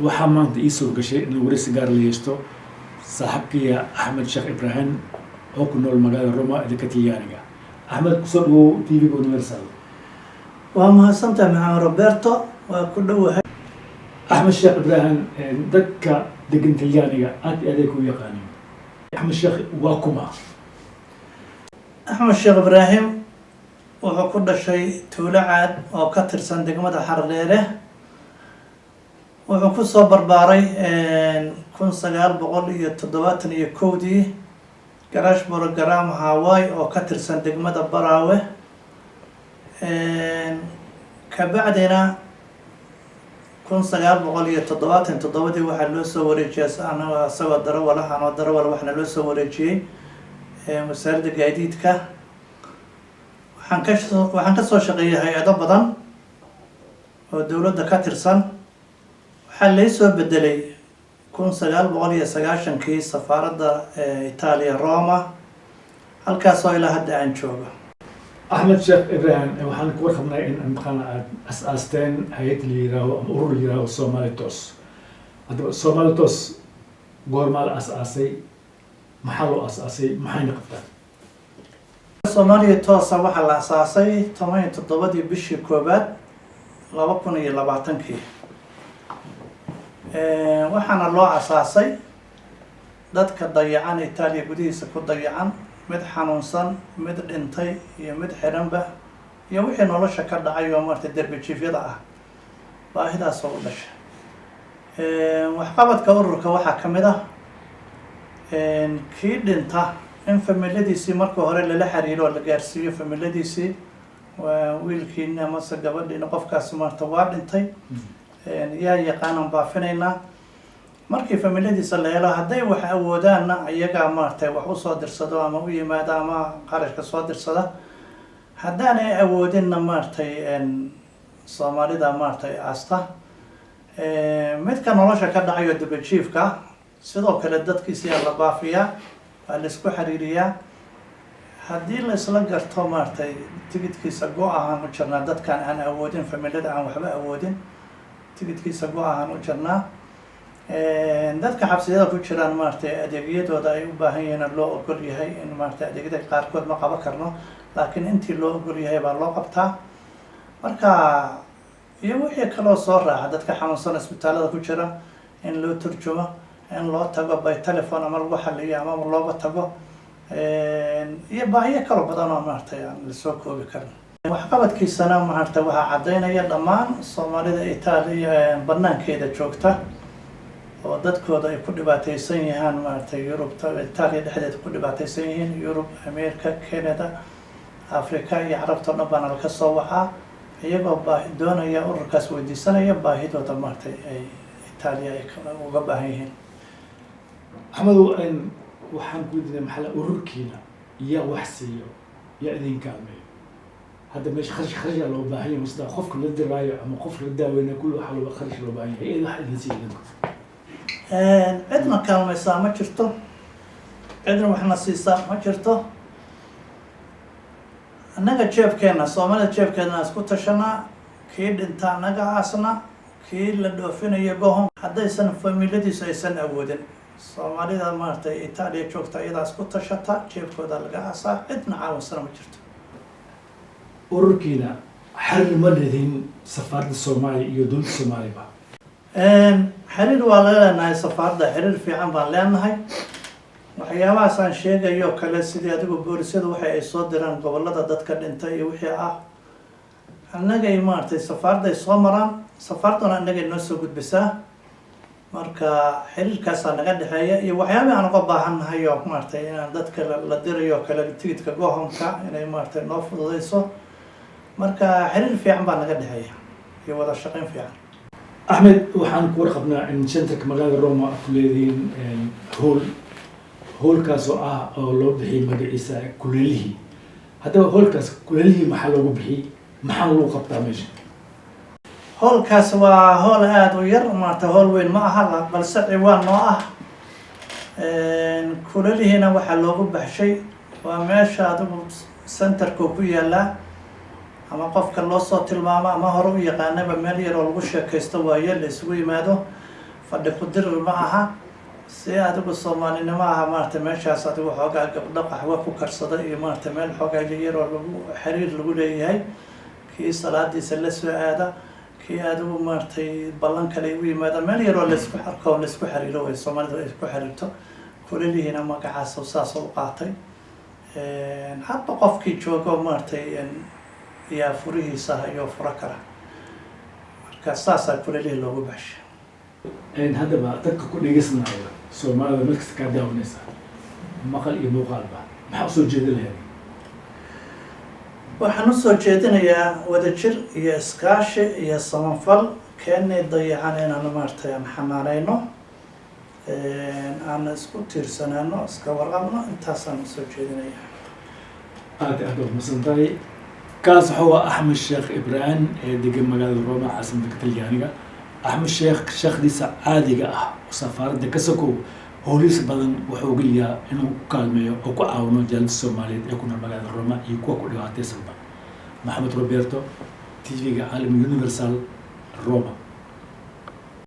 waxaa maanta ii soo gashay in waraysi gaar la yeeshto saaxiibkaya Axmed Sheekh Ibrahim oo ku nool magaalada Roma ee dalka Talyaaniga. Axmed kusoo dhawow TV Universal. waa mahadsantahay maxamed Roberto waa ku dhawahay. Axmed Sheekh Ibrahim dadka degan Talyaaniga aad ay ku yaqaaniin. Axmed Sheekh waa kuma. Axmed Sheekh Ibrahim wuxuu ku dhashay tuulo caad oo ka tirsan degmada Xardheere. wuxuu ku soo barbaaray 1971 garaash program Hawaii oo ka tirsan degmada Baraawe. kabacdina 1977 waxaa loo soo wareejiyay asagoo darawal waxna loo soo wareejiyay wasaaradda gaadiidka. waxaan ka soo shaqeeyay hay'ado badan oo dawladda ka tirsan. waxaa lay soo bedelay 1990 safaaradda Itaaliya Roma halkaasoo ilaa hadda aan joogo. Axmed Sheekh Ibrahim waxaan ku warqabnay in aad asaasteen hay'ad la yiraahdo ama urur la yiraahdo Somali Toos. Hadda Somali Toos goorma la asaasay, maxaa loo asaasay, maxayna qabtaan? Somali Toos waxaa la asaasay 17 bishii koobaad 2020. waxaana loo asaasay dadka dayacan Itaaliya gudihiisa ku dayacan, mid xanuunsan, mid dhintay iyo mid xiranba iyo wixii nolosha ka dhacay oo martay darbi jiifyada ah baahidaas oo u dhashay. waxqabadka ururka waxaa ka mid ah kii dhinta in familiyadiisii marka hore lala xiriiro oo la gaarsiiyo familiyadiisii waa wiilkiina amase gabadhiina qofkaas marta waa dhintay yaa yaqaanan baafinaynaa. markii familiyadiisa la helo hadday wax awoodaanna iyagaa maartay wax usoo dirsado ama u yimaado ama qarashka soo dirsada. haddaanay awoodinna maartay Soomaalida maartay asta midka nolosha ka dhacayo dabajiifka sidoo kale dadkiisa la baafiyaa waa la isku xiriiriyaa. haddii la isla garto maartay tigidhkiisa go-aan u jirnaa dadkan aan awoodin familiyada aan waxba awoodin tigidhkiisa go-aan u jirnaa. dadka xabsiyada ku jiraan maartay adeegyadooda ay u baahan yihiin loo ogol yahay in maartay adeegyada qaarkood ma qaban karno laakiin intii loo ogol yahay baa loo qabtaa. marka iyo wixii kaloo soo raaca dadka xanuunsan isbitaalada ku jira in loo turjumo, in loo tago by telephone ama lagu xaliyo ama looga tago iyo baahiyo kala badan oo maartay aan la soo koobi karin. waxqabadkiisana maartay waxaa cadeynaya dhammaan Soomaalida Itaaliya banaankeeda joogta oo dadkooda ay ku dhibaataysan yihiin maartay Yurubta Itaaliya dhexdeeda ku dhibaataysan yihiin Yurub, Ameerika, Canada, Afrika iyo Carabta oo dhan la ka soo wacaa iyagoo doonaya ururkaas weydiisanaya baahidooda maartay ay Itaaliya ay uga baahan yihiin. Axmed waxaan ku diiday maxalla ururkiina iyo wax siiyo iyo idin kaalmeeyo. hadda meesha kharash loo baahan yahay musdaa qofka la diraayo ama qof la daaweyna kullu waxa loo kharash loo baahan yahay wax idin siiyo. cidna kaalmaysaa ma jirto, cidna waxna siisaa ma jirto. annaga jeebkeena Soomaalida jeebkeena isku tashanaa. kii dhinta annaga aasna, kii la dhoofinayo gohon haddaysan familiyadiisu aysan awoodin Soomaalida maartay Itaaliya joogta iyada isku tashata jeebkooda laga aasaa cidna caawinsana ma jirto. ururkiina xiriir ma leedin safaaradda Soomaaliya iyo dowladda Soomaaliya? xiriir waa la leenahay safaaradda, xiriir fiican baan leenahay. waxyaabahaas aan sheegayo kale sidii adigu boolisyada waxa ay soo diraan gobolada dadka dhintay iyo wixii ah annaga ay maartay safaaradda ay soo maraan, safaaraduna annaga noo soo gudbisaa. marka xiriirkaasa naga dhexeeya iyo waxyaabaha aan uga baahannahay oo maartay inaan dadka la dirayo kale tigidhka gohomka inay maartay noo fududeyso. marka xiriir fiican baa naga dhexeeya iyo wada shaqayn fiican. Axmed waxaan ku warqabnaa in centerka magaalada Roma ku leediin hoolkaas oo loo bixiyay magaciisa kuleelihii. haddaba hoolkaas kuleelihii maxaa loogu bixiyay, maxaa lagu qabtaa meesha? hoolkaas waa hool aad u yar maartay hool weyn ma aha balse ciwaan noo ah. kuleelihiina waxaa loogu baxshay waa meesha adigu centerka ku yaala ama qofka loo soo tilmaamo ama hore u yaqaanaba meel yar oo lagu sheekaysto waaye la isugu yimaado. fadhi ku dirir ma aha si adigu Soomaalinimo aha maartay meeshaas adigu xoogaa gabdho qaxwo ku karsada iyo maartay meel xoogaa yar oo lagu xiriir lagu leeyahay kii salaadiisa la soo aada kii adigu maartay ballan kale u yimaada meel yar oo la isku xarko la isku xiriiro way Soomaalida ay isku xiriirto kullihiina magacaas saas u qaatay hadba qofkii joogo maartay yaa furihiisa iyo fura kara marka saas ay kullihi loogu baxshay haddaba dadka ku dhegeysanayo Soomaalida markasta ka daawanaysa maqal iyo muuqaalba maxaa soo jeedin lahayd waxaan soo jeedinayaa wadajir iyo iskaashi iyo samafal keenay dayacan inaan maartay aan xamaanayno aan isku tiirsanaano iska warqabno intaasaan soo jeedinayaa aad masantahay kaas huwa Axmed Sheekh Ibrahim ee degan magaalada Roma caasimadda Talyaaniga Axmed Sheekh shaqadiisa caadiga ah safaaradda ka sokow howlihiisa badan wuxuu geliyaa inuu kaalmeeyo oo ku caawino jaalida Soomaaliyeed ee ku nool magaalada Roma iyo kuwa ku dhibaataysanba Maxamed Roberto TV-ga Caalam Universal Roma